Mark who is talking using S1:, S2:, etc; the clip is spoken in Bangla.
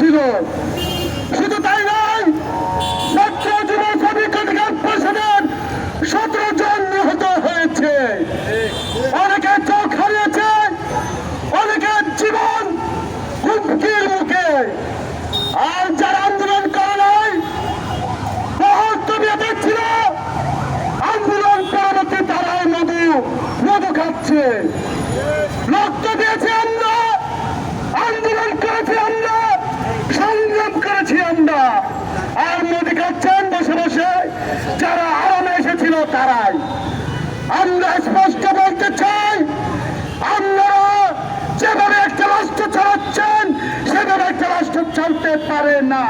S1: ছিল। শুধু তাই নয়, ছাত্র যুব শ্রমিক অধিকার পরিষদের 17 জন নিহত হয়েছে, অনেকে চোখ হারিয়েছে, অনেকের জীবন হুমকির মুখে। আর যারা আন্দোলন করে নাই, তবিয়তে ছিল, আন্দোলন পরবর্তী তারাই মধু খাচ্ছে। রক্ত দিয়েছে আমরা, আন্দোলন করেছি আমরা, সংগ্রাম করেছি আমরা, আর মধু খাচ্ছেন বসে বসে যারা আরামে এসেছিল তারাই। আমরা স্পষ্ট বলতে চাই, আপনারা যেভাবে একটা রাষ্ট্র চালাচ্ছেন সেভাবে একটা রাষ্ট্র চলতে পারে না।